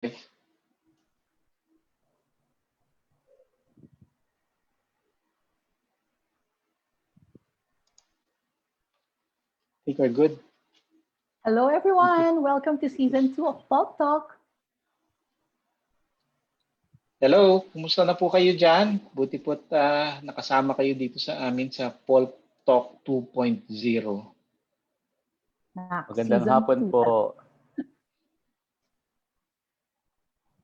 I think we're good. Hello everyone! Welcome to Season 2 of Pulp Talk. Hello, kumusta na po kayo dyan? Buti po't nakasama kayo dito sa amin sa Pulp Talk 2.0. Magandang hapon po.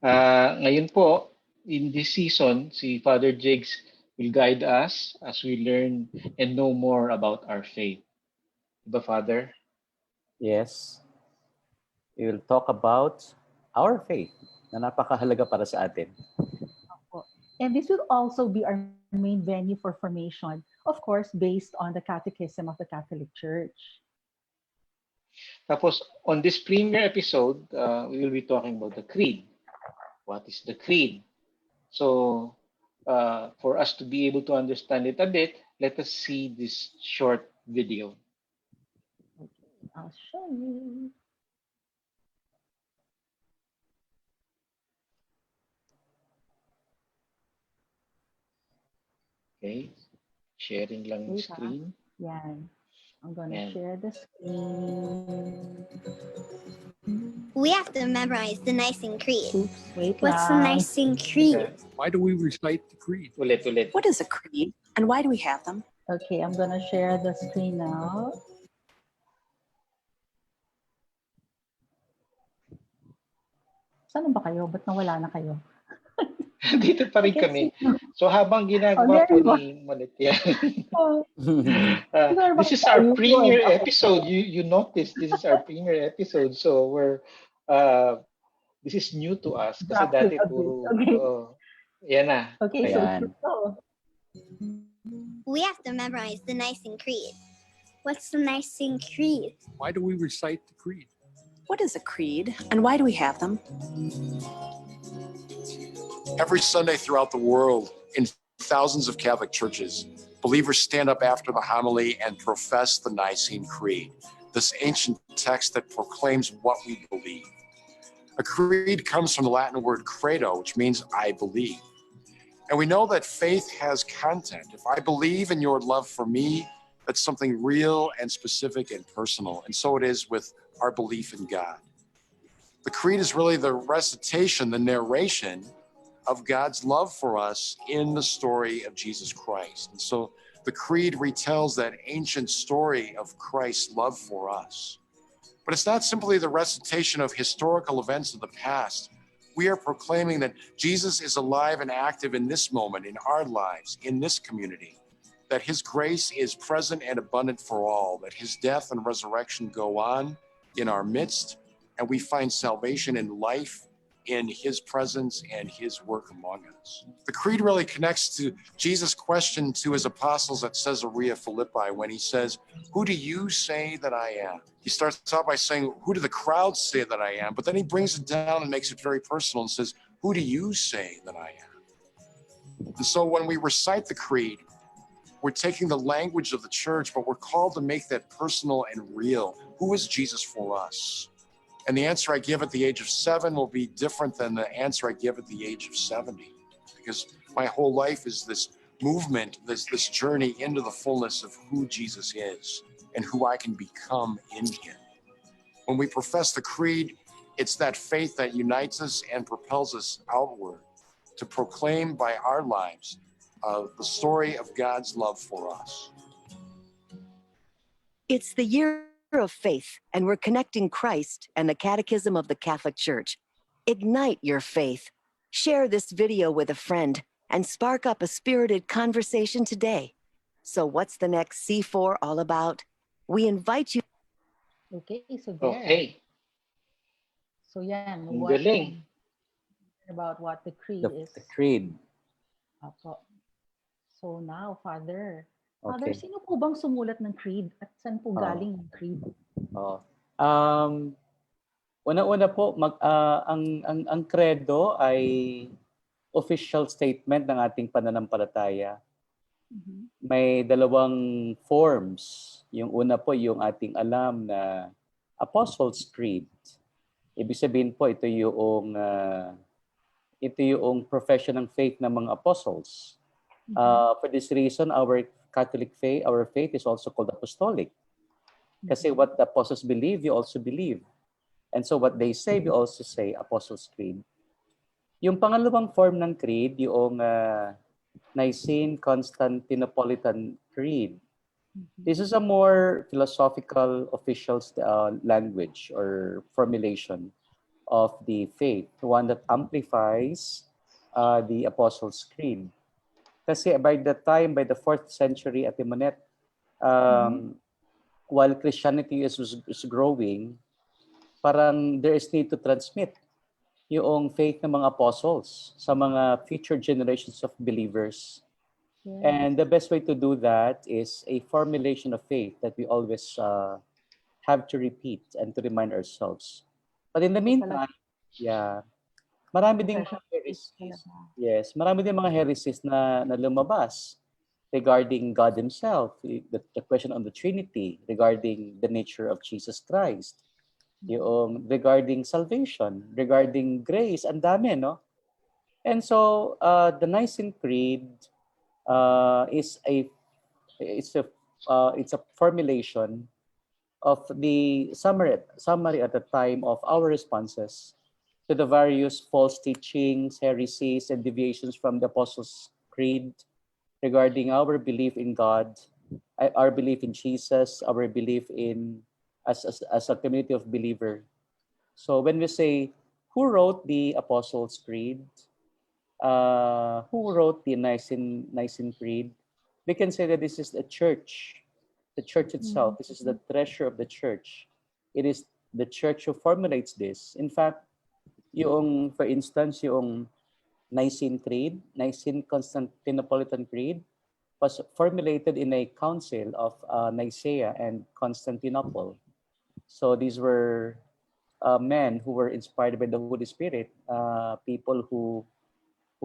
Ngayon po, in this season, si Father Jigs will guide us as we learn and know more about our faith. Diba, Father? Yes. We will talk about our faith na napakahalaga para sa atin. And this will also be our main venue for formation, of course, based on the Catechism of the Catholic Church. Tapos, on this premiere episode, we will be talking about the Creed. What is the Creed? So, for us to be able to understand it a bit, let us see this short video. I'll show you. Okay. Sharing lang yung screen. Yan. I'm gonna share the screen. We have to memorize the Nicene Creed. Oops, wait What's the lang. Nicene Creed? Why do we recite the creed? Ulit. What is a creed and why do we have them? Okay, I'm gonna share the screen now. Saan ba kayo? Ba't nawala na kayo? Dito pa rin kami. So habang ginagawa po ni Monet yan. This is our premiere episode. You notice this is our premiere episode. So this is new to us. Kasi dati puro, yan na. Okay, so we have to memorize the Nicene Creed. What's the Nicene Creed? Why do we recite the creed? What is a creed and why do we have them? Every Sunday throughout the world, in thousands of Catholic churches, believers stand up after the homily and profess the Nicene Creed, this ancient text that proclaims what we believe. A creed comes from the Latin word credo, which means I believe. And we know that faith has content. If I believe in your love for me, that's something real and specific and personal. And so it is with our belief in God. The creed is really the recitation, the narration of God's love for us in the story of Jesus Christ. And so the creed retells that ancient story of Christ's love for us. But it's not simply the recitation of historical events of the past. We are proclaiming that Jesus is alive and active in this moment, in our lives, in this community, that his grace is present and abundant for all, that his death and resurrection go on in our midst, and we find salvation and life in his presence and his work among us. The creed really connects to Jesus' question to his apostles at Caesarea Philippi when he says, "Who do you say that I am?" He starts out by saying, "Who do the crowds say that I am?" But then he brings it down and makes it very personal and says, "Who do you say that I am?" And so when we recite the creed, we're taking the language of the church, but we're called to make that personal and real. Who is Jesus for us? And the answer I give at the age of 7 will be different than the answer I give at the age of 70. Because my whole life is this movement, this journey into the fullness of who Jesus is and who I can become in him. When we profess the creed, it's that faith that unites us and propels us outward to proclaim by our lives the story of God's love for us. It's the year of faith, and we're connecting Christ and the Catechism of the Catholic Church. Ignite your faith. Share this video with a friend and spark up a spirited conversation today. So what's the next C4 all about? We invite you. Okay, so there. Okay. So yan, Galing. about what the creed is. The creed. Apo. So now, Father, Okay. sino po bang sumulat ng creed at saan po galing yung creed? Una-una po, ang credo ay official statement ng ating pananampalataya. May dalawang forms. Yung una po, yung ating alam na Apostles' Creed. Ibig sabihin po, ito yung profession ng faith ng mga apostles. For this reason, our faith is also called apostolic. Kasi what the apostles believe, you also believe. And so what they say, we also say, Apostles' Creed. Yung pangalawang form ng creed, yung Nicene-Constantinopolitan Creed. This is a more philosophical official language or formulation of the faith, one that amplifies the Apostles' Creed. Kasi by the 4th century at Timonet, while Christianity is growing, parang there is need to transmit yung faith ng mga apostles sa mga future generations of believers. Yes. And the best way to do that is a formulation of faith that we always have to repeat and to remind ourselves. But in the meantime, marami ding mga heresies. Yes, marami ding mga heresies na lumabas regarding God Himself, the question on the Trinity, regarding the nature of Jesus Christ, yung regarding salvation, regarding grace, ang dami, no? And so, the Nicene Creed is a formulation of the summary at the time of our responses to the various false teachings, heresies, and deviations from the Apostles' Creed regarding our belief in God, our belief in Jesus, our belief in as a community of believer. So when we say, who wrote the Apostles' Creed? Who wrote the Nicene Creed? We can say that this is the church itself. This is the treasure of the church. It is the church who formulates this. In fact, for instance, yung Nicene Creed, Nicene-Constantinopolitan Creed, was formulated in a council of Nicaea and Constantinople. So these were men who were inspired by the Holy Spirit, people who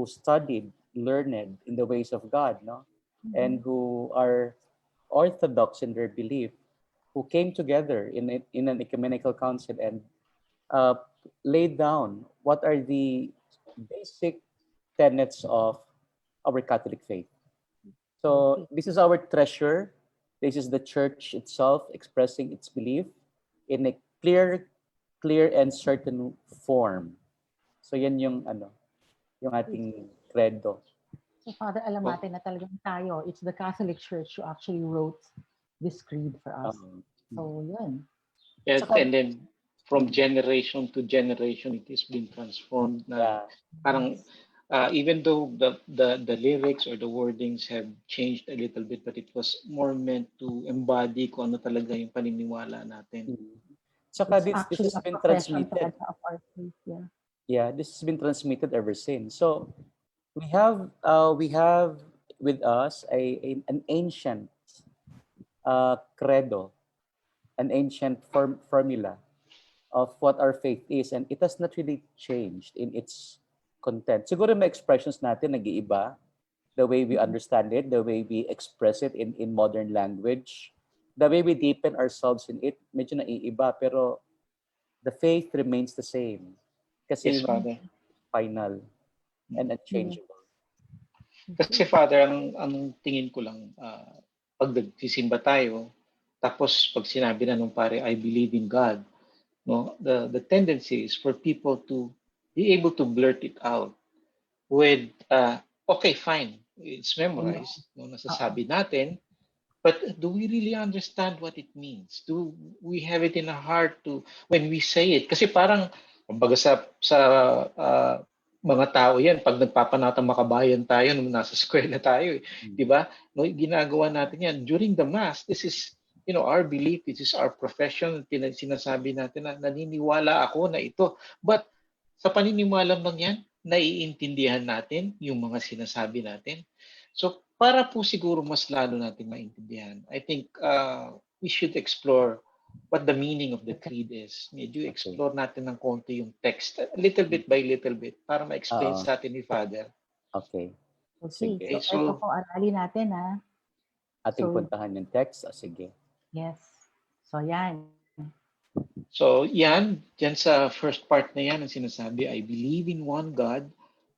studied, learned in the ways of God, no, and who are orthodox in their belief, who came together in an ecumenical council and laid down what are the basic tenets of our Catholic faith. So this is our treasure. This is the church itself expressing its belief in a clear and certain form. So yan yung ating credo. So Father, alam natin na talagang tayo, it's the Catholic Church who actually wrote this creed for us. So yun. Yes, and then from generation to generation, it has been transformed. Parang even though the lyrics or the wordings have changed a little bit, but it was more meant to embody kung ano talaga yung paniniwala natin. Saka this has been transmitted. Yeah, this has been transmitted ever since. So we have with us an ancient credo, an ancient formula of what our faith is, and it has not really changed in its content. Siguro may expressions natin nag-iiba, the way we understand it, the way we express it in modern language, the way we deepen ourselves in it, medyo naiiba, pero the faith remains the same. Kasi Yes, Father. Final and unchangeable. Kasi Father, ang tingin ko lang, pag nagsisimba tayo, tapos pag sinabi na nung pare, I believe in God, no, the tendency is for people to be able to blurt it out with, okay, fine, it's memorized, no, nasasabi natin, but do we really understand what it means? Do we have it in our heart to, when we say it? Kasi parang, kumbaga sa mga tao yan, pag nagpapanatang makabayan tayo, nung nasa eskwela tayo, di ba? No, ginagawa natin yan. During the Mass, this is, our belief, this is our profession, sinasabi natin na naniniwala ako na ito. But sa paniniwala bang yan, naiintindihan natin yung mga sinasabi natin. So para po siguro mas lalo natin maintindihan, I think we should explore what the meaning of the creed is. Medyo explore natin ng konti yung text, little bit by little bit, para ma-explain sa atin ni Father. Okay. Okay. So ito po, aralin natin ating puntahan yung text. Sige. Yes. So yan. So yan sa first part na yan ang sinasabi, I believe in one God,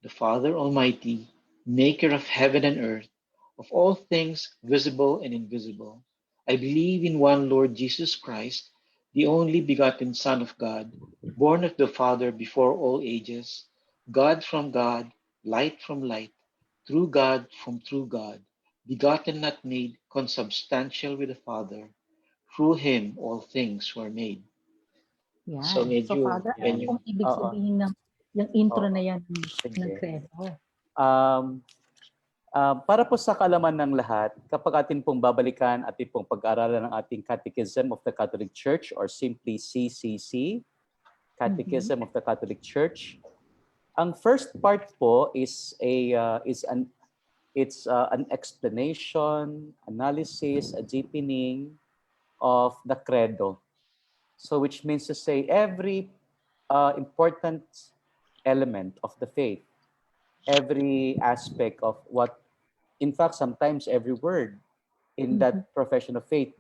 the Father Almighty, maker of heaven and earth, of all things visible and invisible. I believe in one Lord Jesus Christ, the only begotten Son of God, born of the Father before all ages, God from God, light from light, true God from true God, begotten not made, consubstantial with the Father. Through him all things were made. So Yan. So medyo, Father, Yan. ano medyo, pong ibig Oo. sabihin ng yung intro Oo. na yan ng Sige. credo? Um, para po sa kaalaman ng lahat, kapag atin pong babalikan, atin pong pag-aaralan ng ating Catechism of the Catholic Church or simply CCC, Catechism of the Catholic Church, ang first part po is an explanation, analysis, a deepening of the credo. So which means to say every important element of the faith, every aspect of what, in fact, sometimes every word in that profession of faith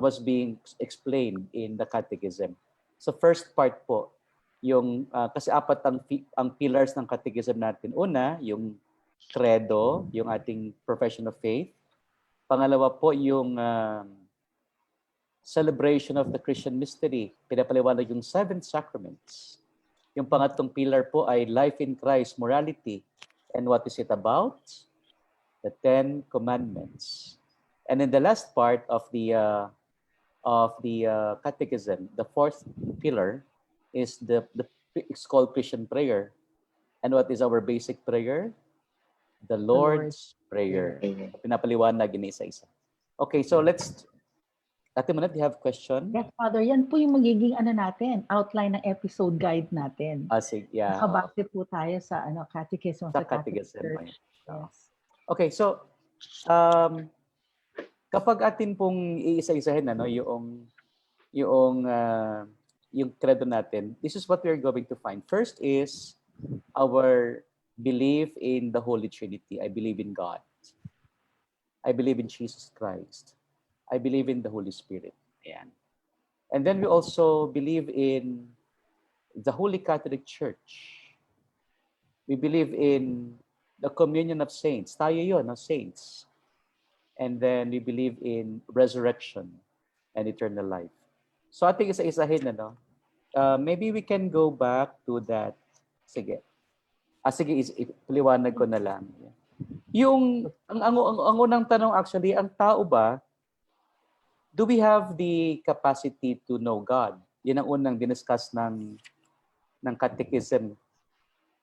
was being explained in the catechism. So first part po, yung kasi apat ang pillars ng catechism natin. Una, yung credo, yung ating profession of faith. Pangalawa po yung celebration of the Christian mystery. Pinapaliwanag yung seven sacraments. Yung pangatlong pillar po ay life in Christ, morality. And what is it about? The Ten Commandments. And in the last part of the catechism, the fourth pillar is it's called Christian prayer. And what is our basic prayer? The Lord's Prayer. Pinapaliwanag yun isa-isa. Okay, so let's Ate Manat, do you have question? Yes, Father. Yan po yung magiging natin, outline ng episode guide natin. Sige, yeah. Nakabase po tayo sa Catechism of the Catholic Church. Yes. Okay, so kapag atin pong iisa-isahin yung credo natin, this is what we're going to find. First is our belief in the Holy Trinity. I believe in God. I believe in Jesus Christ. I believe in the Holy Spirit. Ayan. And then we also believe in the Holy Catholic Church. We believe in the communion of saints. Tayo yun, saints. And then we believe in resurrection and eternal life. So ating isa-isahin, maybe we can go back to that. Sige. Sige, ipaliwanag ko na lang. Yung, ang unang tanong actually, ang tao ba, do we have the capacity to know God? Yan ang unang diniscuss ng catechism.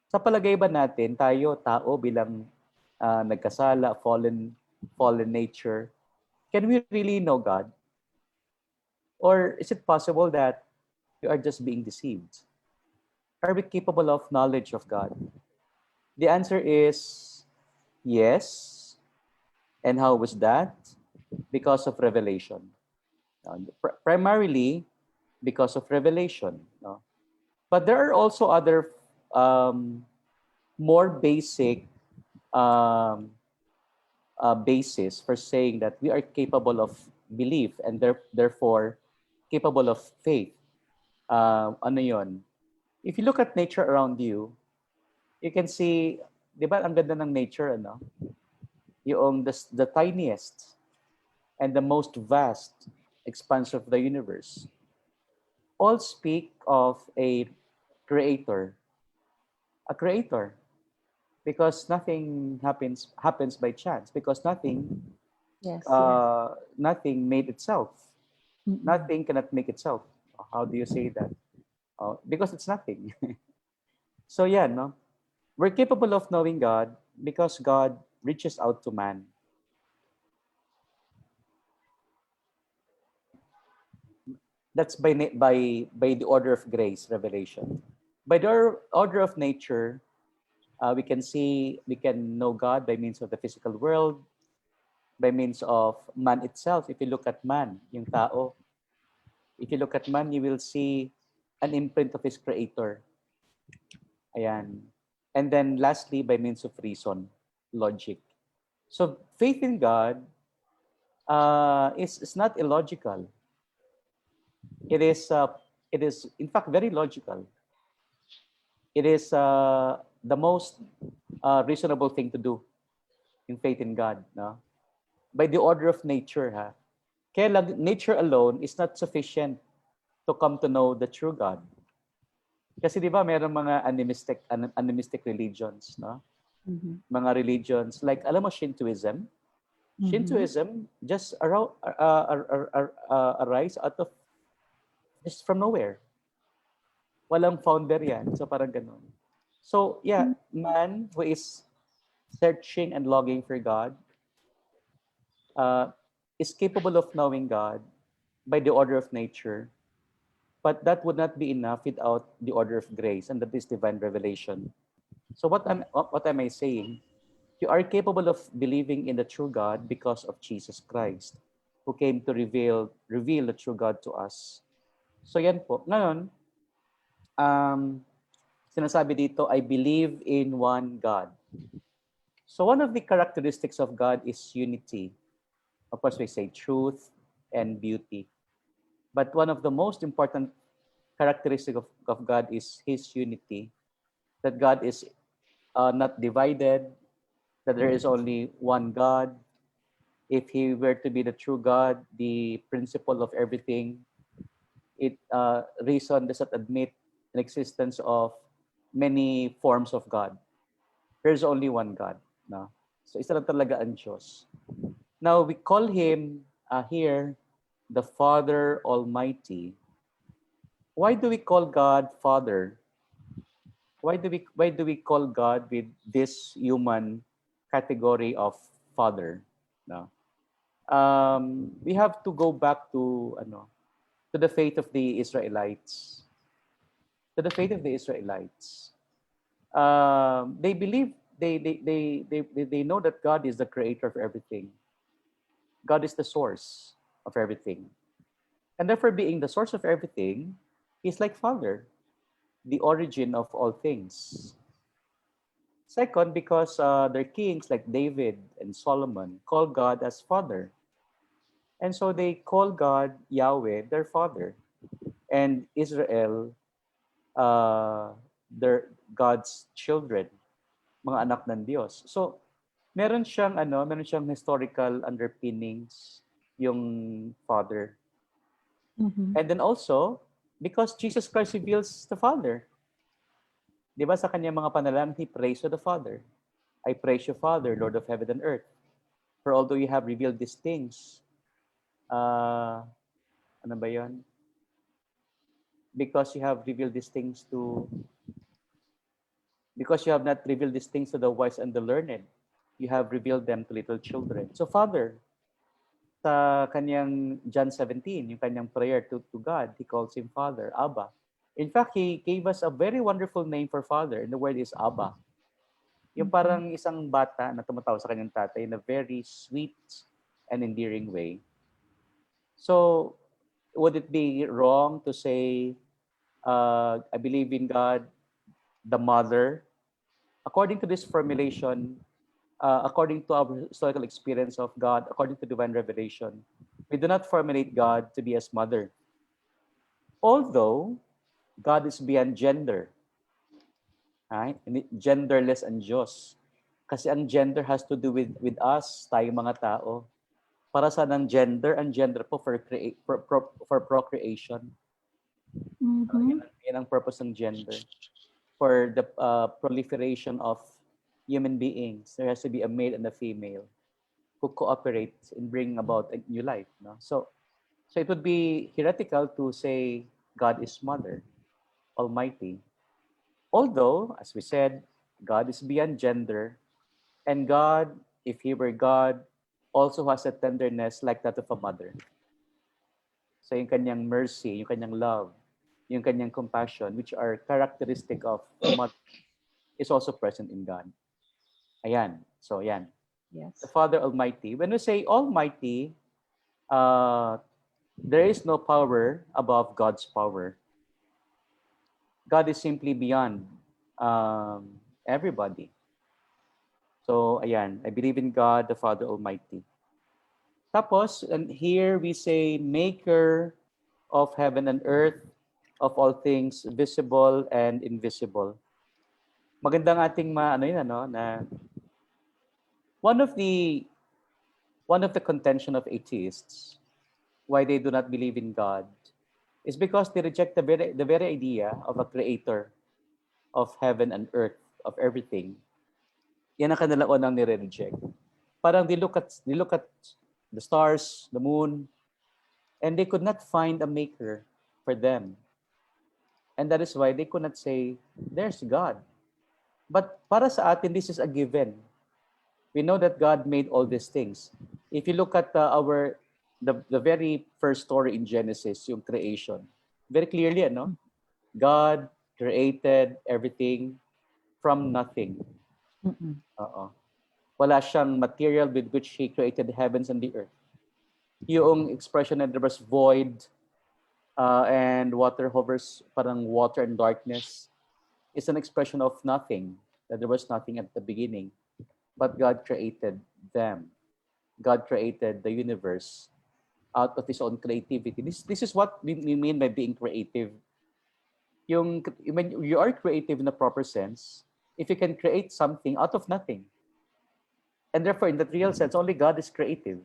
Sa palagay ba natin, tayo, tao, bilang nagkasala, fallen nature, can we really know God? Or is it possible that we are just being deceived? Are we capable of knowledge of God? The answer is yes. And how was that? Because of revelation. Primarily because of revelation. But there are also other more basic basis for saying that we are capable of belief and therefore capable of faith. Ano yun? If you look at nature around you, you can see, di ba, ang ganda ng nature, yung the tiniest and the most vast expanse of the universe all speak of a creator. A creator. Because nothing happens by chance. Because nothing nothing made itself. Nothing cannot make itself. How do you say that? Because it's nothing. So yeah, we're capable of knowing God because God reaches out to man. That's by the order of grace, revelation. By the order of nature, we can know God by means of the physical world, by means of man itself. If you look at man, yung tao, if you look at man, you will see an imprint of his creator. Ayan. And then lastly, by means of reason, logic. So faith in God is not illogical. It is in fact very logical. It is the most reasonable thing to do in faith in God, no? By the order of nature, ha. Kaya lang, nature alone is not sufficient to come to know the true God. Kasi di ba mayroong mga animistic religions, no? Mhm. Mga religions like alam mo Shintoism. Mhm. Shintoism just arise out of just from nowhere. Walang founder yan. So parang ganun. So yeah, man who is searching and longing for God uh, is capable of knowing God by the order of nature, but that would not be enough without the order of grace, and that is divine revelation. So what am I saying? You are capable of believing in the true God because of Jesus Christ, who came to reveal the true God to us. So yan po. Ngayon, sinasabi dito, I believe in one God. So one of the characteristics of God is unity. Of course, we say truth and beauty. But one of the most important characteristic of God is His unity. That God is not divided, that there is only one God. If He were to be the true God, the principle of everything, reason does not admit an existence of many forms of God. There's only one God. No? So isa lang talaga ang Diyos. Now, we call Him here the Father Almighty. Why do we call God Father? Why do we call God with this human category of Father? No? We have to go back to the faith of the Israelites. To the faith of the Israelites. They believe they know that God is the creator of everything. God is the source of everything. And therefore, being the source of everything, He's like Father, the origin of all things. Second, because their kings like David and Solomon call God as Father. And so they call God Yahweh, their Father, and Israel, their God's children, mga anak ng Diyos. So, meron siyang historical underpinnings yung Father. Mhm. And then also, because Jesus Christ reveals the Father. Di ba sa kanyang mga panalangin, He prays to the Father. I praise you, Father, Lord of heaven and earth. For although you have revealed these things, ano ba yun? Because you have not revealed these things to the wise and the learned, you have revealed them to little children. So Father, sa kanyang John 17, yung kanyang prayer to God, He calls Him Father, Abba. In fact, He gave us a very wonderful name for Father, and the word is Abba. Yung parang isang bata na tumatawag sa kanyang tatay in a very sweet and endearing way. So, would it be wrong to say, I believe in God, the Mother? According to this formulation, according to our historical experience of God, according to divine revelation, we do not formulate God to be as Mother. Although, God is beyond gender. Right? Genderless ang Diyos. Kasi ang gender has to do with us, tayong mga tao. Para sa ng gender, ang gender po for procreation. Yan ang purpose ng gender. For the proliferation of human beings, there has to be a male and a female who cooperate in bringing about a new life. No? So it would be heretical to say God is Mother, Almighty. Although, as we said, God is beyond gender, and God, if He were God, also has a tenderness like that of a mother. So yung kanyang mercy, yung kanyang love, yung kanyang compassion, which are characteristic of a mother, is also present in God. Ayan. So, ayan. Yes. The Father Almighty. When we say Almighty, there is no power above God's power. God is simply beyond everybody. So, ayan. I believe in God, the Father Almighty. Tapos, and here we say Maker of heaven and earth, of all things visible and invisible. Magandang ating na one of the contention of atheists why they do not believe in God is because they reject the very idea of a creator of heaven and earth, of everything. Yan ang kanilang unang nire-reject. Parang they look at the stars, the moon, and they could not find a maker for them. And that is why they could not say, there's God. But para sa atin, this is a given. We know that God made all these things. If you look at the very first story in Genesis, yung creation, very clearly, God created everything from nothing. Wala siyang material with which He created the heavens and the earth. Yung expression that there was void and water hovers, parang water and darkness, is an expression of nothing, that there was nothing at the beginning. But God created them. God created the universe out of His own creativity. This is what we mean by being creative. When you are creative in a proper sense, if you can create something out of nothing. And therefore, in the real sense, only God is creative.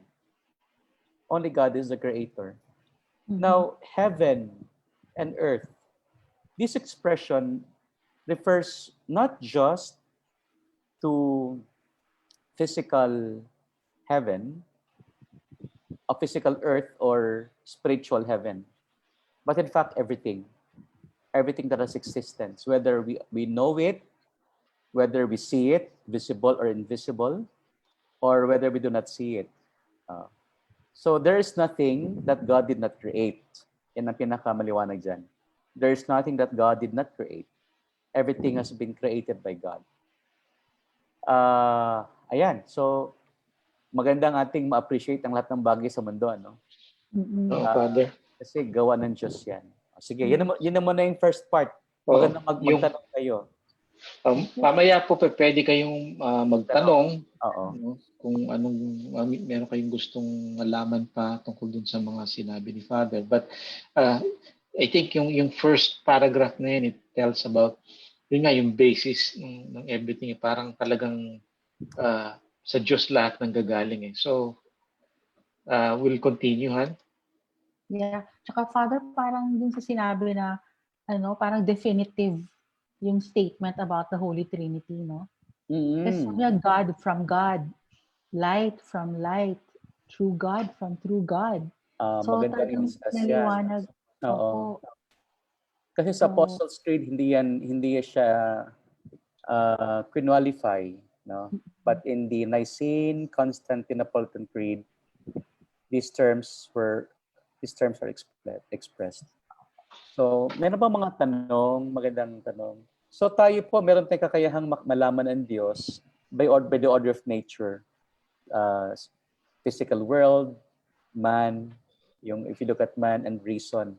Only God is the creator. Now, heaven and earth, this expression refers not just to physical heaven, a physical earth or spiritual heaven, but in fact, everything that has existence, whether we know it, whether we see it, visible or invisible, or whether we do not see it. So there is nothing that God did not create. Yan ang pinakamaliwanag dyan. There is nothing that God did not create. Everything has been created by God. Ayan. So, magandang ating ma-appreciate ang lahat ng bagay sa mundo, ano? Father. Kasi gawa ng Diyos yan. Sige, yun naman na yung first part. Magandang magtanong kayo. Mamaya po pwede kayong magtanong. Oo. Kung meron kayong gustong malaman pa tungkol dun sa mga sinabi ni Father. But I think yung first paragraph na yun, it tells about yun nga yung basis ng everything. Parang talagang sa Diyos lahat ng gagaling. So, we'll continue, Han? Yeah. Tsaka Father, parang dun sa sinabi na parang definitive yung statement about the Holy Trinity, no? Kasi God from God, light from light, true God from true God. So talagang naliwanag. Oo. Kasi sa Apostles' Creed, hindi siya quinalify, no? But in the Nicene Constantinopolitan Creed, these terms are expressed. So, meron ba mga tanong, magandang tanong? So tayo po, meron tayong kakayahang malaman ang Diyos by the order of nature. Physical world, man, if you look at man and reason.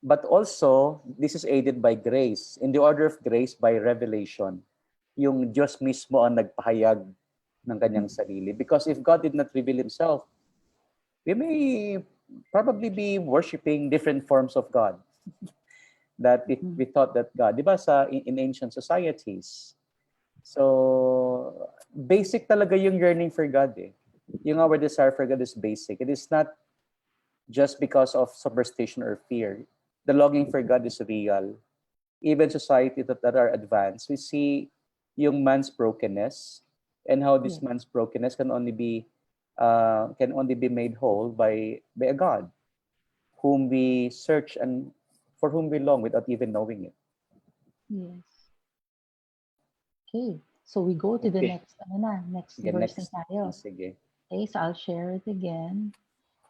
But also, this is aided by grace. In the order of grace, by revelation. Yung Diyos mismo ang nagpahayag ng kanyang sarili. Because if God did not reveal Himself, we may probably be worshiping different forms of God. That we thought that God, di ba in ancient societies. So, basic talaga yung yearning for God eh. Yung our desire for God is basic. It is not just because of superstition or fear. The longing for God is real. Even society that are advanced, we see yung man's brokenness and how this man's brokenness can only be made whole by a God whom we search and for whom we long without even knowing it. Yes. Okay. So we go to the next verse na tayo. Sige. Okay, so I'll share it again.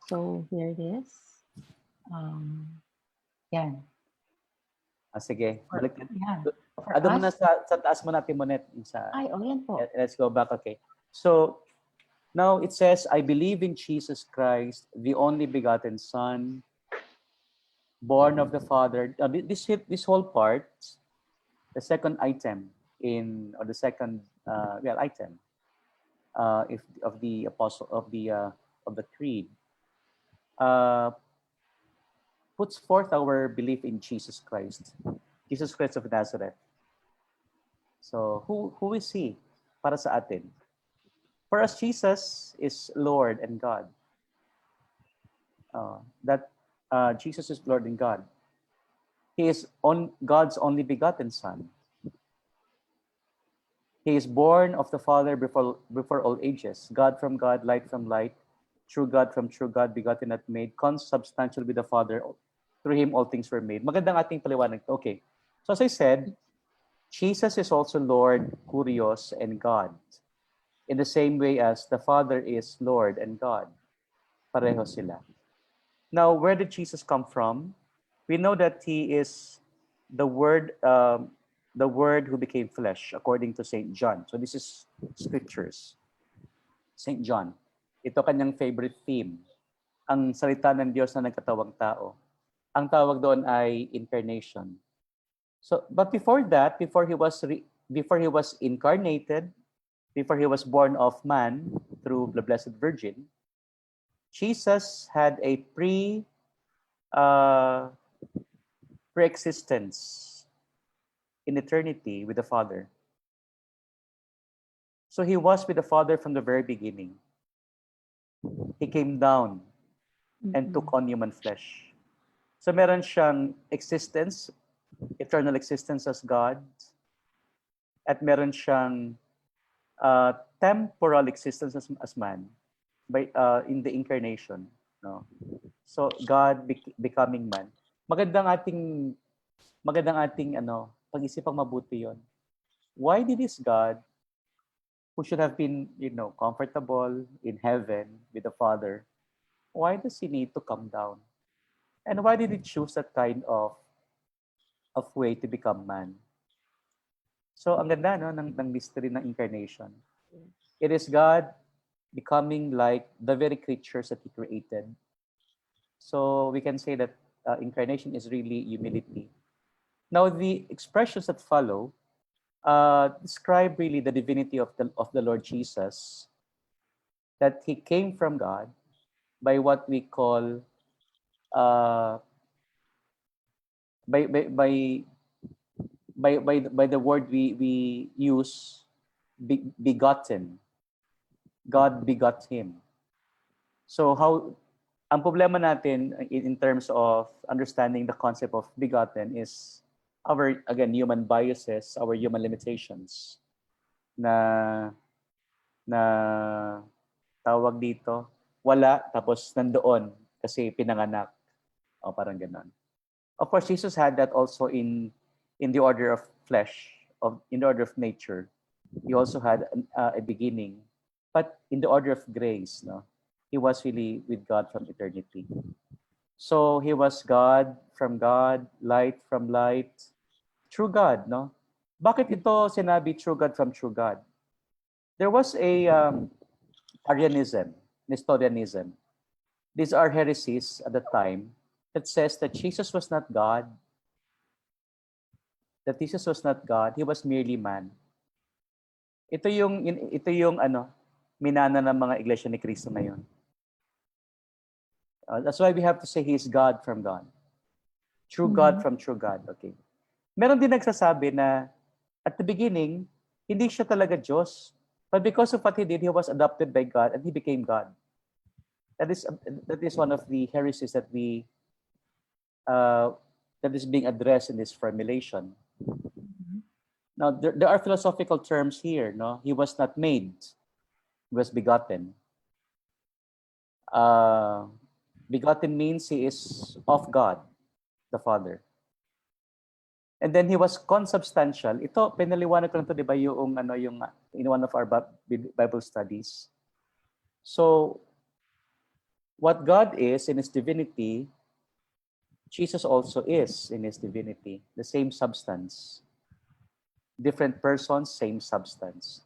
So here it is. Yan. Sige. Balik yan. Ano muna sa taas mo natin muna. Yan po. Let's go back. Okay. So, now it says, I believe in Jesus Christ, the only begotten Son, born of the Father. This whole part, the second item of the creed. puts forth our belief in Jesus Christ of Nazareth. So, who is He para sa atin? For us, Jesus is Lord and God. Jesus is Lord and God. He is God's only begotten Son. He is born of the Father before all ages. God from God, light from light, true God from true God, begotten at made, consubstantial with the Father. Through Him all things were made. Magandang ating paliwanag. Okay. So as I said, Jesus is also Lord, Kurios, and God. In the same way as the Father is Lord and God. Pareho sila. Now, where did Jesus come from? We know that He is the Word who became flesh, according to St. John. So this is scriptures. St. John. Ito kanyang favorite theme. Ang salita ng Diyos na nagkatawang tao. Ang tawag doon ay incarnation. So, but before that, before he was incarnated, before He was born of man through the Blessed Virgin, Jesus had a pre-existence in eternity with the Father. So He was with the Father from the very beginning. He came down and took on human flesh. So meron siyang existence, eternal existence as God, at meron siyang temporal existence as man in the incarnation. No? So God becoming man. Magandang ating pag-isipang mabuti yon. Why did this God, who should have been, comfortable in heaven with the Father, why does He need to come down? And why did He choose that kind of way to become man? So ang ganda ng mystery ng incarnation. It is God becoming like the very creatures that He created. So we can say that incarnation is really humility. Now the expressions that follow describe really the divinity of the Lord Jesus, that He came from God by what we call by the word we use, begotten. God begot Him. So ang problema natin in terms of understanding the concept of begotten is our, again, human biases, our human limitations na tawag dito, wala, tapos nandoon kasi pinanganak. O parang ganon. Of course, Jesus had that also in the order of flesh, in the order of nature. He also had a beginning. But in the order of grace, He was really with God from eternity. So He was God from God, light from light, true God, no? Bakit ito sinabi true God from true God? There was a Arianism, Nestorianism. These are heresies at the time that says that Jesus was not God. That Jesus was not God, He was merely man. Ito yung minana ng mga iglesia ni Cristo ngayon. That's why we have to say He is God from God. True God from true God. Okay. Meron din nagsasabi na at the beginning, hindi siya talaga Diyos. But because of what He did, He was adopted by God and He became God. That is one of the heresies that that is being addressed in this formulation. Now, there are philosophical terms here. No, He was not made; He was begotten. Begotten means He is of God, the Father. And then He was consubstantial. Ito, pinaliwanag ko lang ito, di ba, yung in one of our Bible studies. So, what God is in His divinity, Jesus also is in His divinity. The same substance. Different persons, same substance.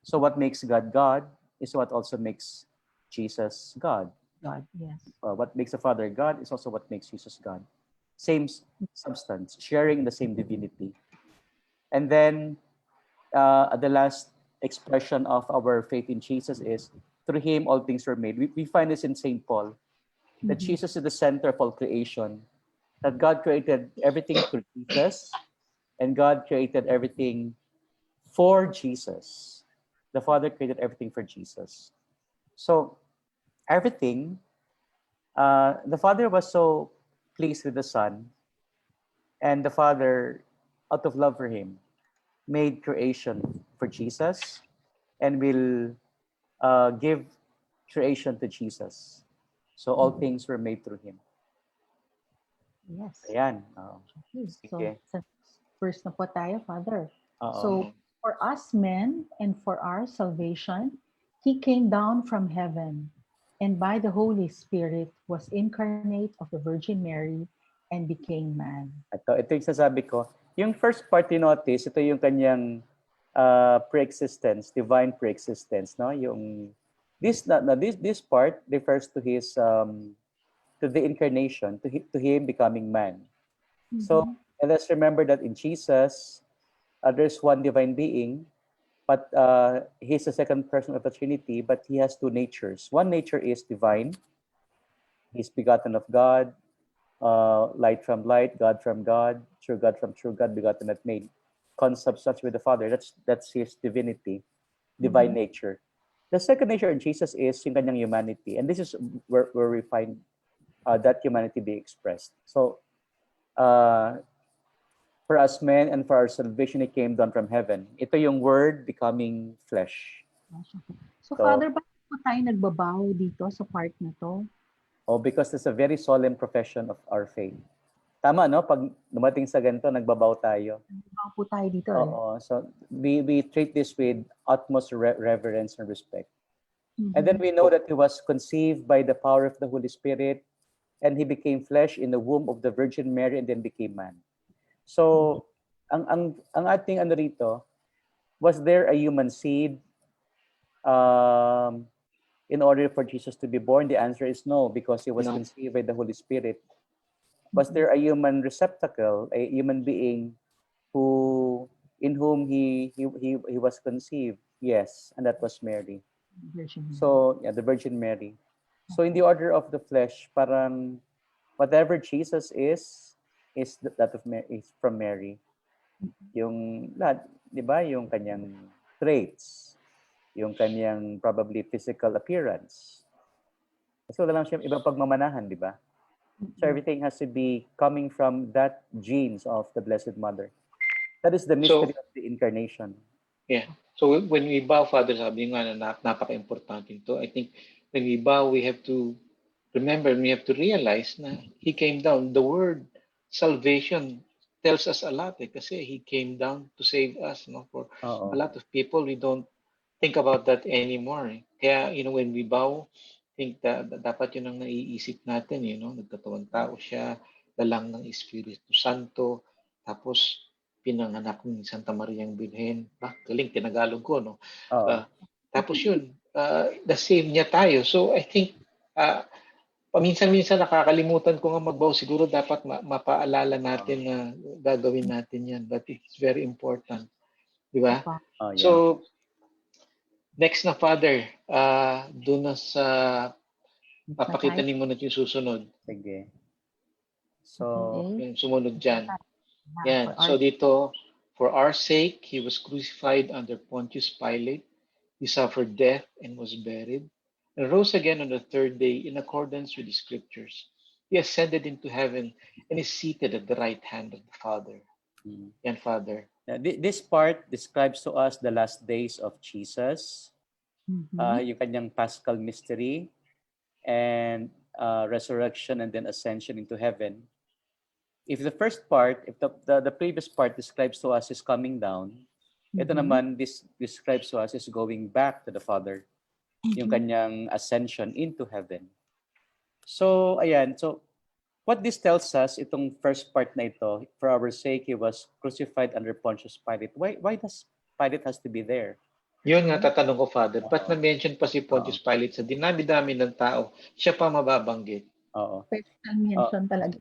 So what makes God God is what also makes Jesus God. God, yes. What makes the Father God is also what makes Jesus God. Same substance, sharing the same divinity. And then the last expression of our faith in Jesus is, through Him all things were made. We find this in St. Paul, that Jesus is the center of all creation. that God created everything through Jesus, and God created everything for Jesus. The Father created everything for Jesus. So everything, the Father was so pleased with the Son, and the Father, out of love for him, made creation for Jesus and will give creation to Jesus. So all things were made through him. Yes. Ayan. Okay. So, Sige. sa first na po tayo, Father. Oo. So, for us men and for our salvation, He came down from heaven and by the Holy Spirit was incarnate of the Virgin Mary and became man. Ito yung sasabi ko. Yung first part you notice, ito yung kanyang pre-existence, divine pre-existence, no? Yung this part refers to his to the incarnation, to him becoming man. So, and let's remember that in Jesus, there's one divine being, but he's the second person of the Trinity, but he has two natures. One nature is divine. He's begotten of God, light from light, God from God, true God from true God, begotten not made. Consubstantial with the Father. That's his divinity, divine nature. The second nature in Jesus is yung kanyang humanity. And this is where we find that humanity being expressed. So, for us men and for our salvation, He came down from heaven. Ito yung word becoming flesh. So, Father, bakit po tayo nagbabaw dito sa part na to? Oh, because it's a very solemn profession of our faith. Tama, no? Pag dumating sa ganito, nagbabaw tayo. Nagbabaw po tayo dito. Oo. So, we treat this with utmost reverence and respect. And then we know that He was conceived by the power of the Holy Spirit, and He became flesh in the womb of the Virgin Mary and then became man. So, ang ating ano rito, was there a human seed in order for Jesus to be born? The answer is no, because He was conceived by the Holy Spirit. Was there a human receptacle, a human being in whom he was conceived? Yes, and that was Mary. So, yeah, the Virgin Mary. So in the order of the flesh, parang whatever Jesus is that is from Mary. Yung lahat, 'di ba? Yung kanyang traits, yung kanyang probably physical appearance. Kasi wala lang siya ibang pagmamanahan, 'di ba? So everything has to be coming from that genes of the Blessed Mother. That is the mystery of the incarnation. Yeah. So when we bow, Father, sabi nga na napaka-importante ito. I think when we bow, we have to remember, we have to realize na He came down. The word salvation tells us a lot kasi He came down to save us. No? For a lot of people, we don't think about that anymore. Kaya, when we bow, think that dapat yun ang naiisip natin. Nagkatawang tao siya, dalang ng Espiritu Santo, tapos pinanganak ni Santa Maria ang Birhen. Galing, tinagalog ko, no? Tapos yun, na-save niya tayo. So I think, paminsan-minsan nakakalimutan ko nga magbaw. Siguro dapat mapaalala natin na gagawin natin yan. But it's very important. Di ba? Yeah. So, next na, Father, doon na sa papakita ni mo na yung susunod. Sige. So, yung sumunod dyan. Yan. So dito, for our sake, He was crucified under Pontius Pilate. He suffered death and was buried, and rose again on the third day in accordance with the Scriptures. He ascended into heaven and is seated at the right hand of the Father. Yan, Father. This part describes to us the last days of Jesus, yung kanyang Paschal mystery, and resurrection and then ascension into heaven. If the first part, if the previous part describes to us is coming down, ito naman, this describes to us is going back to the Father, yung kanyang ascension into heaven. So, ayan. So, what this tells us, itong first part na ito, for our sake, He was crucified under Pontius Pilate. Why does Pilate has to be there? Yun nga tatanong ko, Father. Ba't na-mention pa si Pontius Pilate sa dinami-dami ng tao? Siya pa mababanggit. Special mention talaga.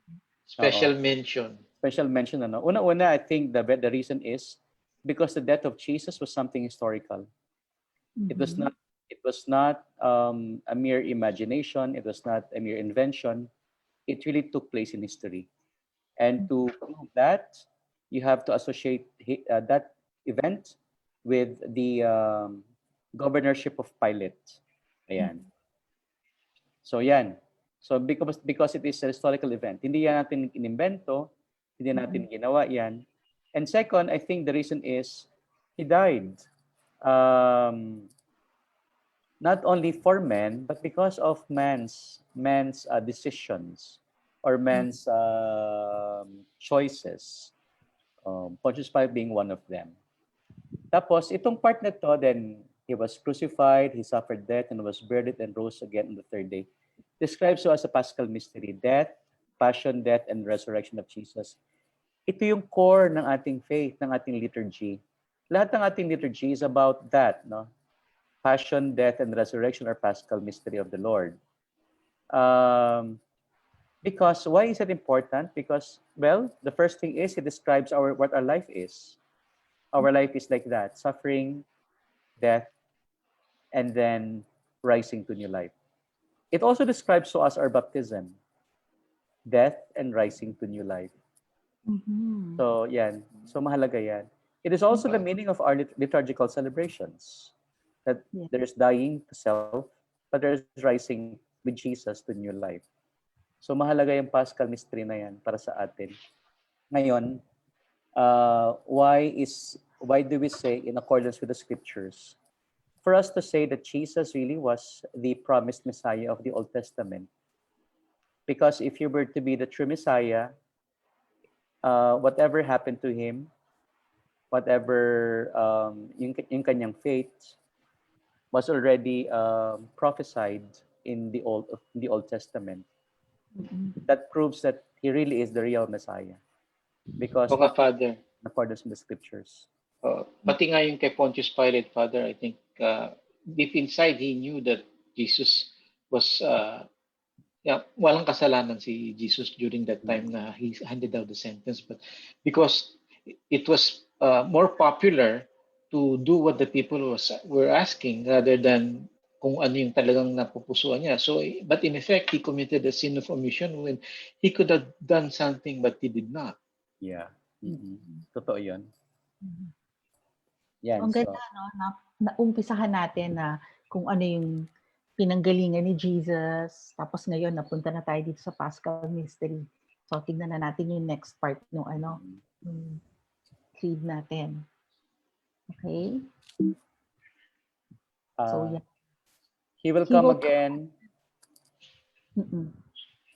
Special mention. Special mention, ano? Una-una, I think the reason is because the death of Jesus was something historical. It was not a mere imagination. It was not a mere invention. It really took place in history. And to prove that, you have to associate that event with the governorship of Pilate. Ayan. So yan. So because it is a historical event, hindi yan natin inimbento, hindi natin ginawa yan. And second, I think the reason is he died not only for men, but because of man's decisions or man's choices. Pontius Pilate being one of them. Tapos, itong part na to, then he was crucified, he suffered death, and was buried and rose again on the third day. Describes to us a Paschal mystery, death, passion, death, and resurrection of Jesus. Ito yung core ng ating faith, ng ating liturgy. Lahat ng ating liturgy is about that, no? Passion, death, and resurrection are Paschal mystery of the Lord. Because why is it important? Because, well, the first thing is it describes what our life is. Our life is like that, suffering, death, and then rising to new life. It also describes to us our baptism, death, and rising to new life. So, yan. So, mahalaga yan. It is also the meaning of our liturgical celebrations. That there's dying to self, but there's rising with Jesus to new life. So mahalaga yung Paschal mystery na yan para sa atin. Ngayon, why do we say in accordance with the scriptures? For us to say that Jesus really was the promised Messiah of the Old Testament. Because if you were to be the true Messiah, whatever happened to him, whatever yung kanyang fate, was already prophesied in the Old Testament. That proves that he really is the real Messiah, because Father, in accordance with the scriptures. Pati nga yung kay Pontius Pilate, Father, I think deep inside he knew that Jesus was walang kasalanan si Jesus during that time na he handed out the sentence, but because it was more popular to do what the people were asking rather than kung ano yung talagang napupusuan niya. So, but in effect, he committed a sin of omission when he could have done something but he did not. Yeah. Totoo yun. Yan. Ang ganda, no? Naumpisahan natin na kung ano yung pinanggalingan ni Jesus. Tapos ngayon, napunta na tayo dito sa Paschal Mystery. So, tignan na natin yung next part ng creed natin. Okay? So, yeah. He will come again.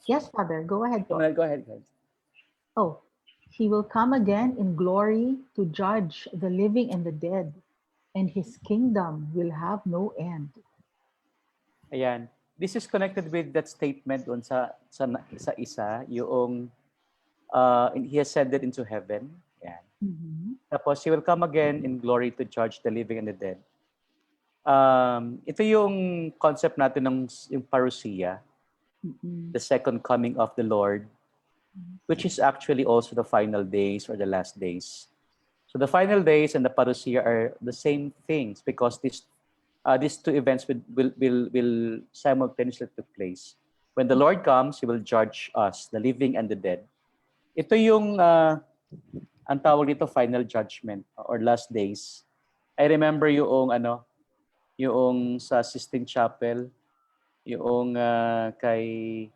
Yes, Father. Go ahead. Go ahead. Oh, he will come again in glory to judge the living and the dead, and his kingdom will have no end. Ayan. This is connected with that statement doon sa isa, yung he has ascended into heaven. Ayan. Tapos he will come again in glory to judge the living and the dead. Ito yung concept natin ng yung parousia, the second coming of the Lord, which is actually also the final days or the last days. So the final days and the parousia are the same things because these two events will simultaneously take place. When the Lord comes, he will judge us, the living and the dead. Ito yung ang tawag dito final judgment or last days. I remember yung sa Sistine Chapel, yung kay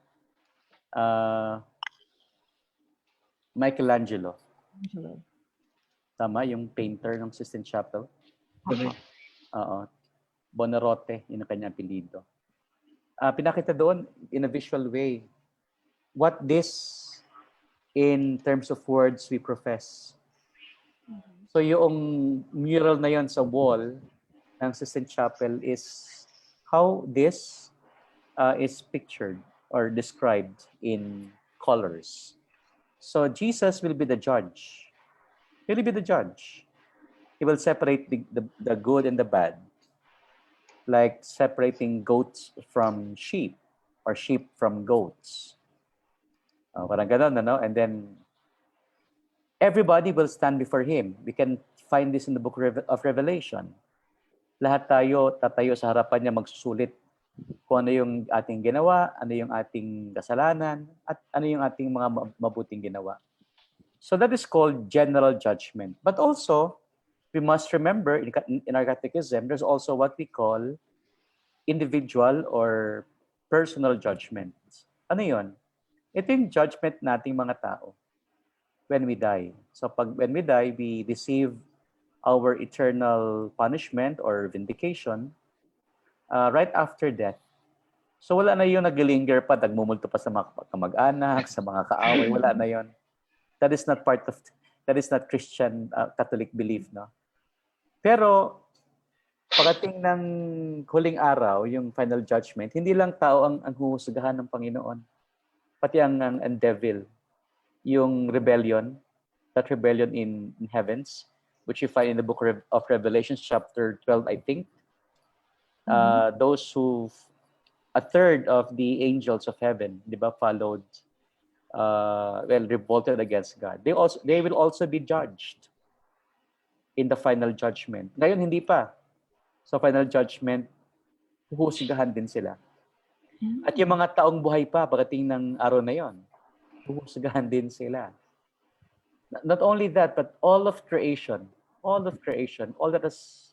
Michelangelo. Tama, yung painter ng Sistine Chapel. Oo. Buonarroti, yun ang kanyang apelyido. Pinakita doon in a visual way what this in terms of words we profess. So yung mural na yon sa wall ng Sistine Chapel is how this is pictured or described in colors. So Jesus will be the judge. He will be the judge. He will separate the good and the bad, like separating goats from sheep or sheep from goats. Parang ganun, ano? And then everybody will stand before him. We can find this in the book of Revelation. Lahat tayo tatayo sa harapan niya, magsusulit kung ano yung ating ginawa, ano yung ating kasalanan, at ano yung ating mga mabuting ginawa. So that is called general judgment. But also, we must remember in our catechism, there's also what we call individual or personal judgment. Ano yun? Ito yung judgment nating mga tao when we die. So when we die, we receive our eternal punishment or vindication right after death. So wala na yung naglinger pa, nagmumulto pa sa mga kamag-anak, sa mga kaaway, wala na yon. That is not Christian Catholic belief, no? Pero pagdating ng huling araw, yung final judgment, hindi lang tao ang huhusgahan ng Panginoon, pati ang devil, yung rebellion, that rebellion in heavens, which you find in the book of Revelation, chapter 12, I think. Those who, a third of the angels of heaven, di ba, followed, revolted against God. They will also be judged in the final judgment. Ngayon, hindi pa. So, final judgment, huhusgahan din sila. At yung mga taong buhay pa, pagdating ng araw na yon, huhusgahan din sila. Not only that, but all of creation, all that is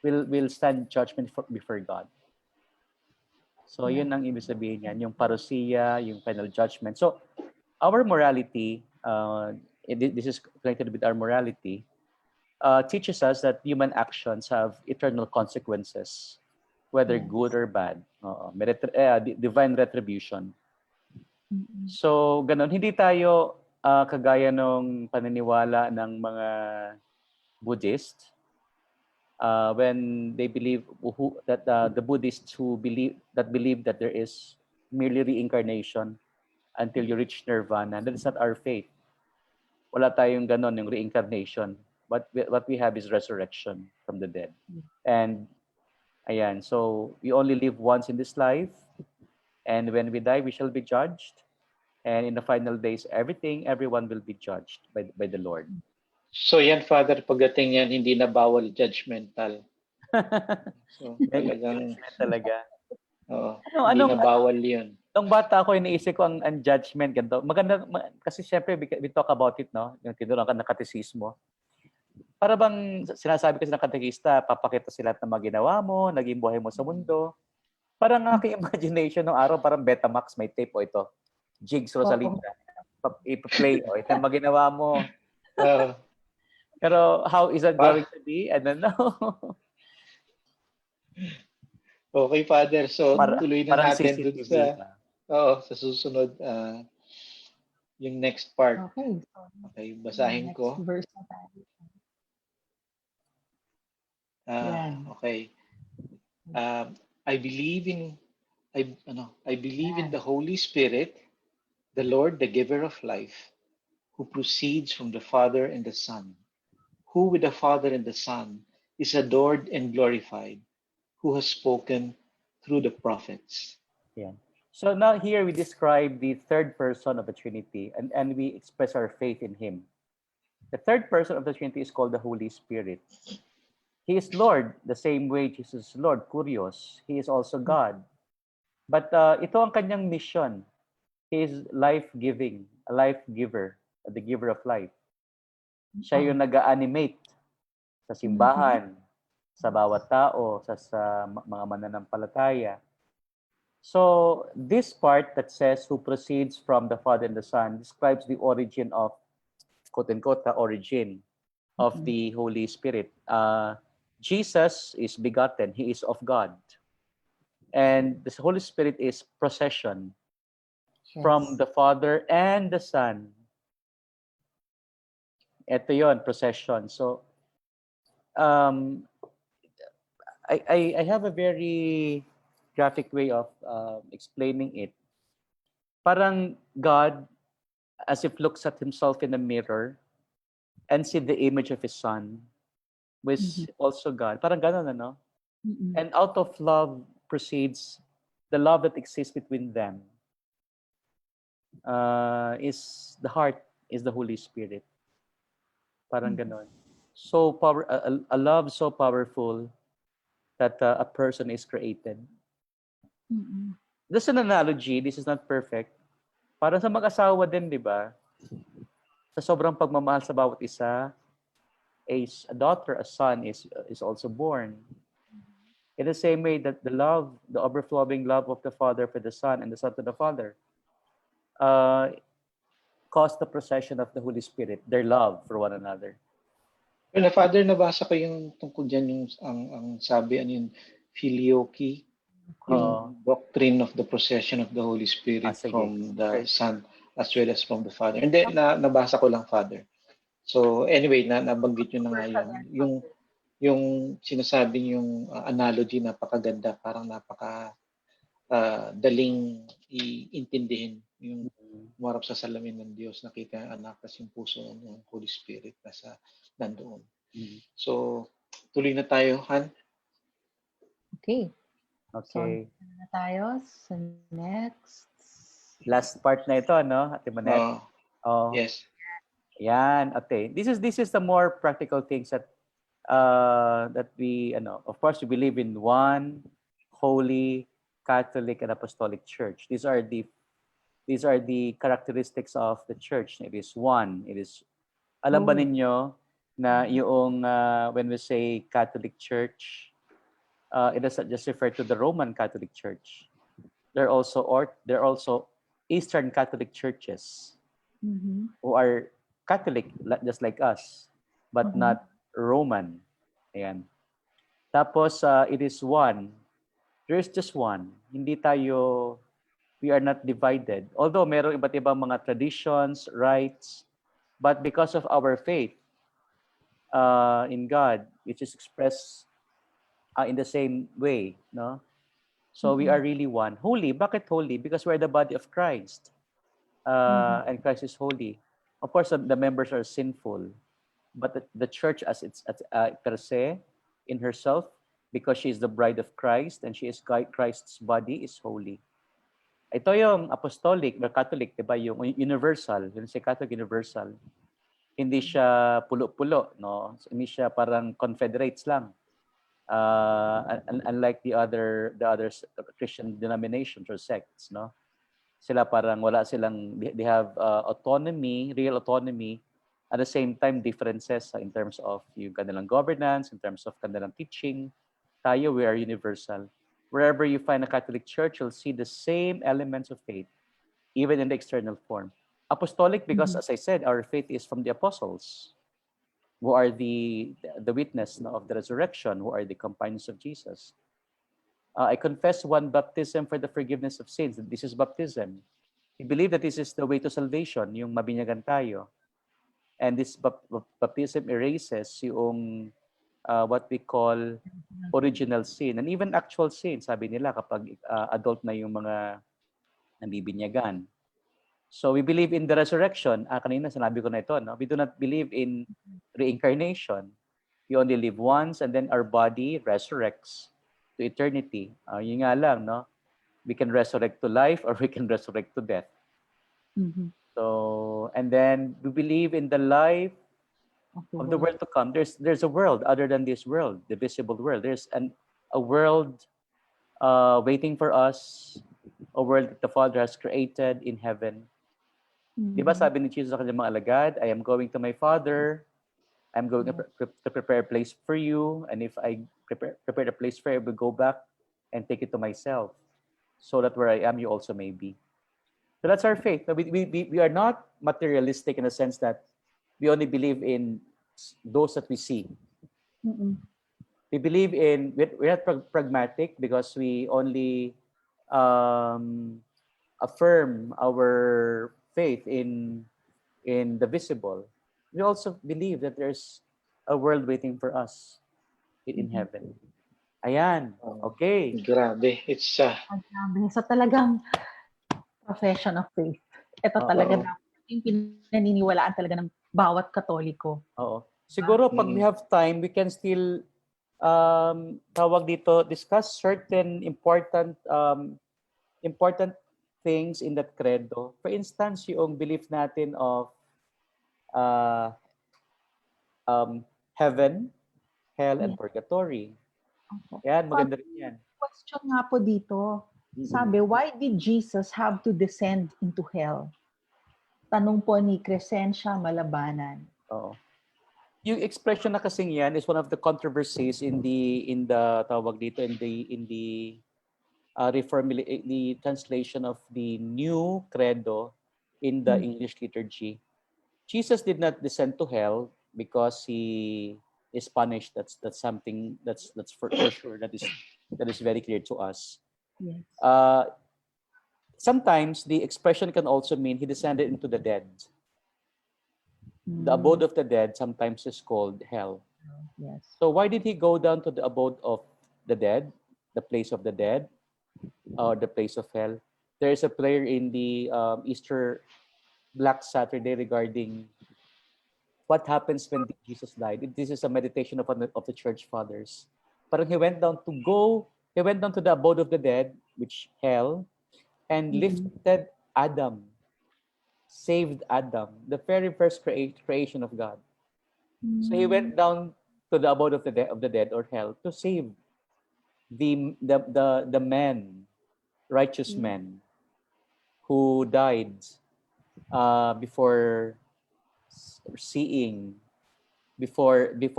will stand judgment before God. So, yun ang ibig sabihin yan, yung parousia, yung final judgment. So, our morality, this is connected with our morality, teaches us that human actions have eternal consequences, whether good or bad. Divine retribution. So, ganun. Hindi tayo kagaya nung paniniwala ng mga Buddhist, when they believe that the Buddhists who believe that there is merely reincarnation until you reach nirvana. That is not our faith. Wala tayong ganon, yung reincarnation. What we have is resurrection from the dead. And ayan, so we only live once in this life, and when we die, we shall be judged. And in the final days, everyone will be judged by the Lord. So yan, Father, pagdating yan, hindi na bawal judgmental. So talaga. Oo, hindi na bawal yun. Nung bata ako, iniisip ko ang judgment, ganito. Maganda, kasi syempre, we talk about it, no? Yung tinuruan ka ng katekismo. Para bang sinasabi kasi ng katekista, papakita sila ng mga ginawa mo, naging buhay mo sa mundo. Parang aking imagination nung araw, parang Betamax, may tape o ito. Jigs, Rosalinda. I-play, ito ang mga ginawa mo. Pero how is that going to be? I don't know. Okay, Father. So, tuloy na natin dun sa susunod, yung next part. Okay, basahin ko. Verse na tayo. Okay. I believe in the Holy Spirit, the Lord, the giver of life, who proceeds from the Father and the Son, who with the Father and the Son is adored and glorified, who has spoken through the prophets. Yeah. So now here we describe the third person of the Trinity, and we express our faith in him. The third person of the Trinity is called the Holy Spirit. He is Lord, the same way Jesus is Lord, Kurios. He is also God. But ito ang kanyang mission. He is life-giving, a life-giver, the giver of life. Siya yung nag-animate sa simbahan, sa bawat tao, sa mga mananampalataya. So this part that says who proceeds from the Father and the Son describes the origin of, quote-unquote, the origin of the Holy Spirit. Jesus is begotten. He is of God. And the Holy Spirit is procession from the Father and the Son. Ito yon, procession. So, I have a very graphic way of explaining it. Parang God, as if looks at himself in a mirror and see the image of his Son, which also God. Parang gano'n, ano? And out of love proceeds the love that exists between them. Is the heart, is the Holy Spirit. Parang gano'n. So a love so powerful that a person is created. This is an analogy. This is not perfect. Parang sa mag-asawa din, di ba? Sa sobrang pagmamahal sa bawat isa, a daughter, a son is also born. In the same way that the love, the overflowing love of the Father for the Son and the Son to the Father, caused the procession of the Holy Spirit, their love for one another. Well, Father, nabasa ko yung tungkol dyan, yung ang sabi, ano yung filioque, yung doctrine of the procession of the Holy Spirit from the Son as well as from the Father. And then, nabasa ko lang, Father. So, anyway, nabanggit nyo na nga yun. Yung sinasabi yung analogy, napakaganda, parang daling iintindihin yung umarap sa salamin ng Diyos, nakita ang anak, tas yung puso ng Holy Spirit nasa nandoon. So, tuloy na tayo, Han. Okay. Okay. So, na tayo sa next. Last part na ito, no? Ate Manette. Yes. Yan. Okay. This is the more practical things that we, of course, we believe in one holy Catholic and Apostolic Church. These are the characteristics of the church. It is one. It is, alam ba ninyo na yung, when we say Catholic Church, it doesn't just refer to the Roman Catholic Church. There are also Eastern Catholic churches who are Catholic, just like us, but not Roman. Ayan. Tapos, it is one. There is just one. We are not divided. Although meron iba't ibang mga traditions, rites, but because of our faith in God, which is expressed in the same way, no? So we are really one. Holy. Bakit holy? Because we're the body of Christ. And Christ is holy. Of course, the members are sinful. But the church as per se, in herself, because she is the bride of Christ and she is Christ's body, is holy. Ito yung apostolic, or Catholic, diba? Yung universal, yung si Catholic universal. Hindi siya pulo-pulo, no? Hindi siya parang confederates lang. Unlike the other Christian denominations or sects, no? Sila parang wala silang, they have autonomy, real autonomy, at the same time differences in terms of yung kanilang governance, in terms of kanilang teaching. Tayo, we are universal. Wherever you find a Catholic Church, you'll see the same elements of faith, even in the external form. Apostolic, because as I said, our faith is from the apostles, who are the witness of the resurrection, who are the companions of Jesus. I confess one baptism for the forgiveness of sins. This is baptism. We believe that this is the way to salvation, yung mabinyagan tayo. And this baptism erases yung what we call original sin. And even actual sin, sabi nila kapag adult na yung mga nabibinyagan. So we believe in the resurrection. Kanina sinabi ko na ito, no? We do not believe in reincarnation. We only live once and then our body resurrects to eternity. Yun nga lang, no? We can resurrect to life or we can resurrect to death. So, and then we believe in the life of the world to come. There's a world other than this world, the visible world. There's a world waiting for us, a world that the Father has created in heaven. Di ba sabi ni Jesus sa kanyang mga alagad, I am going to my Father, I'm going to prepare a place for you, and if I prepare a place for you, I will go back and take it to myself, so that where I am, you also may be. So that's our faith. We are not materialistic in the sense that we only believe in those that we see. We believe in, we're not pragmatic because we only affirm our faith in the visible. We also believe that there's a world waiting for us in heaven. Ayan. Okay. Grabe. It's grabe. So talagang profession of faith. Ito talaga yung pinaniniwalaan talaga ng bawat Katoliko. Oo. Siguro pag we have time, we can still discuss certain important things in that credo. For instance, yung belief natin of heaven, hell, and purgatory. Yan, maganda rin yan. Question nga po dito. Sabi, why did Jesus have to descend into hell? tanong po ni Crescencia Malabanan. Oo. Yung expression na kasing yan is one of the controversies in the tawag dito in the the translation of the new credo in the English liturgy. Jesus did not descend to hell because he is punished. That's something that's for sure that is very clear to us. Yes. Sometimes the expression can also mean he descended into the dead. The abode of the dead sometimes is called hell. Yes. So why did he go down to the abode of the dead, the place of the dead, or the place of hell? There is a prayer in the Easter Black Saturday regarding what happens when Jesus died. This is a meditation of the church fathers. Parang he went down to the abode of the dead, which hell, and lifted Adam, saved Adam, the very first creation of God. So he went down to the abode of the dead or hell to save the man, righteous man, who died before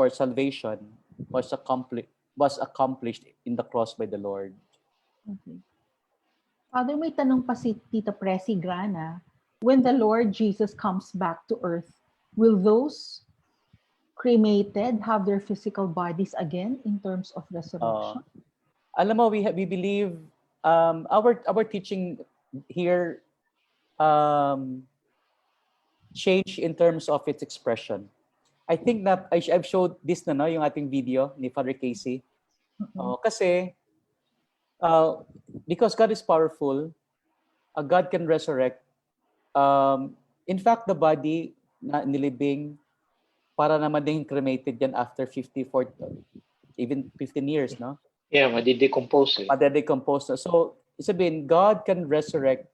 salvation was accomplished in the cross by the Lord. Okay. Father, may tanong pa si Tita Presi Grana. When the Lord Jesus comes back to earth, will those cremated have their physical bodies again in terms of resurrection? Alam mo, we believe our teaching here change in terms of its expression. I think that I've showed this na yung ating video ni Father Casey. Kasi because God is powerful, God can resurrect. In fact, the body na nilibing para naman din cremated yan after 50, 40, even 15 years, no? Yeah, madidecompose. Madidecompose. So, sabihin, God can resurrect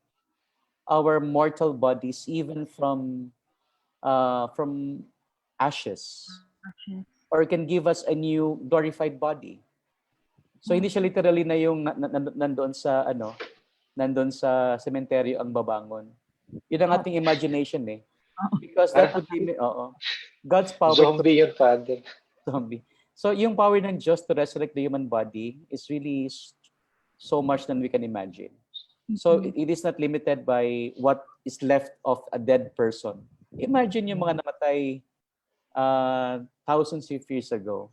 our mortal bodies even from ashes, or can give us a new glorified body. So hindi siya literally na yung nandoon sa cemetery ang babangon. Yun ang ating imagination eh. Because that would be God's power. Zombie yun, Father. Zombie. So yung power ng Diyos to resurrect the human body is really so much than we can imagine. So it is not limited by what is left of a dead person. Imagine yung mga namatay thousands of years ago.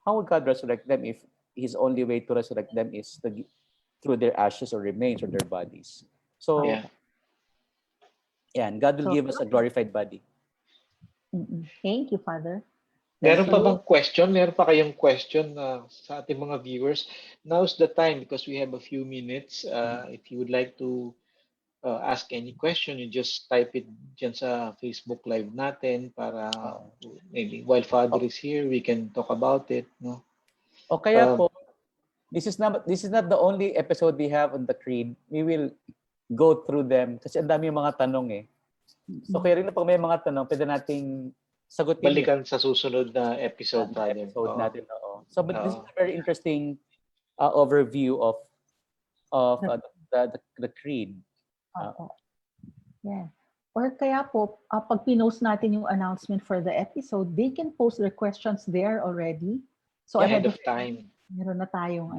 How would God resurrect them if His only way to resurrect them is through their ashes or remains or their bodies? So, and God will give us a glorified body. Thank you, Father. Meron pa bang question? Meron pa kayong question sa ating mga viewers? Now's the time because we have a few minutes. If you would like to ask any question, you just type it dyan sa Facebook Live natin para maybe while Father is here, we can talk about it. No? O kaya po, this is not the only episode we have on the Creed. We will go through them kasi ang dami yung mga tanong eh. So kaya rin na pag may mga tanong, pwede nating sagutin. Balikan sa susunod na episode, Father. Natin, So but this is a very interesting overview of the Creed. Yeah. Or kaya po, pag pinost natin yung announcement for the episode, they can post their questions there already. So ahead of time. Meron na tayong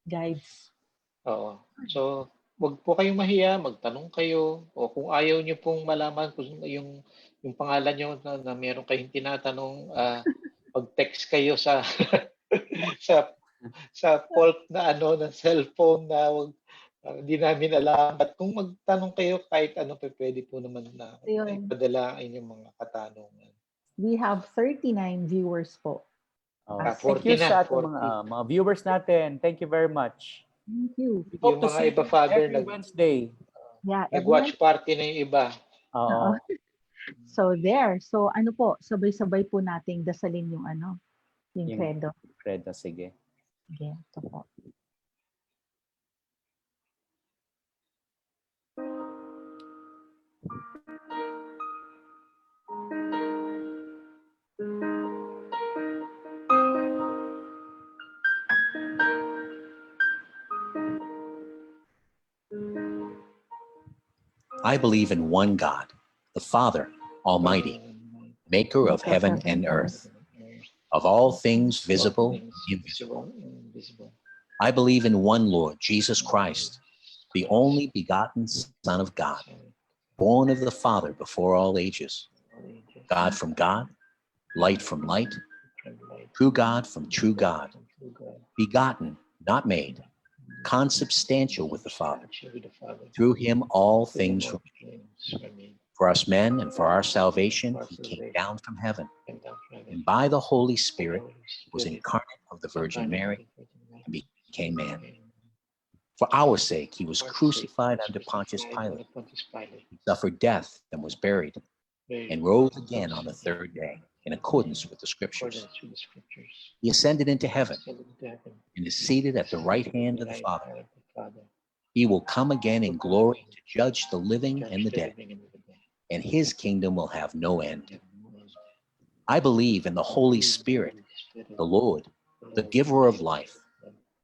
guides. Oo. So, wag po kayong mahiya, magtanong kayo. O kung ayaw nyo pong malaman kung yung pangalan nyo na meron kayong tinatanong, mag-text kayo sa sa fault na na cellphone na hindi namin alam. At kung magtanong kayo kahit ano, pwede po naman na ipadala ang inyong mga katanungan. We have 39 viewers po. Thank you sa ating mga viewers natin. Thank you very much. Thank you. Hope to see iba, Father, every Wednesday. Yeah, nag-watch party na yung iba. So there. So ano po, sabay-sabay po nating dasalin yung yung credo. Credo, sige. Sige, ito po. I believe in one God, the Father Almighty, maker of heaven and earth, of all things visible and invisible. I believe in one Lord, Jesus Christ, the only begotten Son of God, born of the Father before all ages, God from God, light from light, true God from true God, begotten, not made, consubstantial with the Father. Through him all things were made. For us men and for our salvation, he came down from heaven, and by the Holy Spirit was incarnate of the Virgin Mary and became man. For our sake, he was crucified under Pontius Pilate. He suffered death and was buried, and rose again on the third day, in accordance with the Scriptures. He ascended into heaven and is seated at the right hand of the Father. He will come again in glory to judge the living and the dead, and his kingdom will have no end. I believe in the Holy Spirit, the Lord, the giver of life,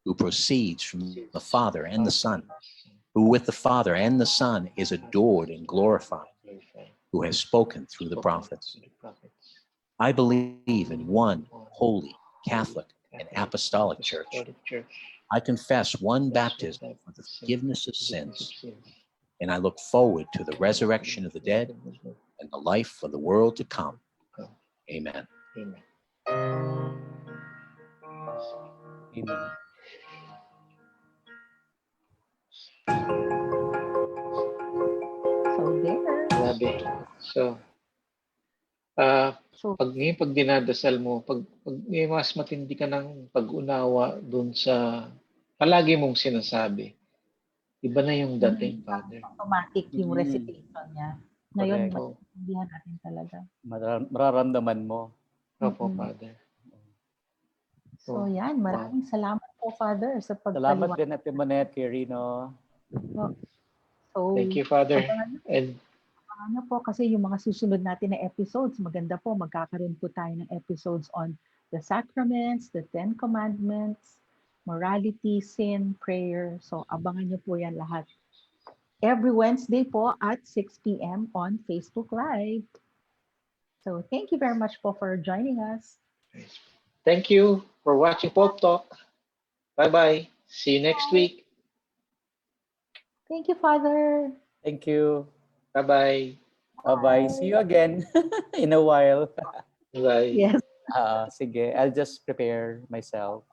who proceeds from the Father and the Son, who with the Father and the Son is adored and glorified, who has spoken through the prophets. I believe in one holy, Catholic, and apostolic church. I confess one baptism for the forgiveness of sins, and I look forward to the resurrection of the dead and the life of the world to come. Amen. Amen. So there. Grabe. So, Pag dinadasal mo, pag may mas matindi ka ng pag-unawa dun sa palagi mong sinasabi, iba na yung dating, Father. automatic yung recitation niya. Ngayon, Correct. maintindihan natin talaga. Mararamdaman mo. Opo, Father. So, yan. Maraming salamat po, Father, sa Salamat pagpaliwanag. din, Ate Monette, Kirino. So, Thank you, Father. And ano po, kasi yung mga susunod natin na episodes, maganda po, magkakaroon po tayo ng episodes on the sacraments, the 10 commandments, morality, sin, prayer. So, abangan nyo po yan lahat. Every Wednesday po at 6 p.m. on Facebook Live. So, thank you very much po for joining us. thank you for watching Pope Talk. Bye-bye. See you next week. Thank you, Father. Thank you. Bye-bye. Bye-bye. See you again in a while. Bye. Yes. Sige, I'll just prepare myself.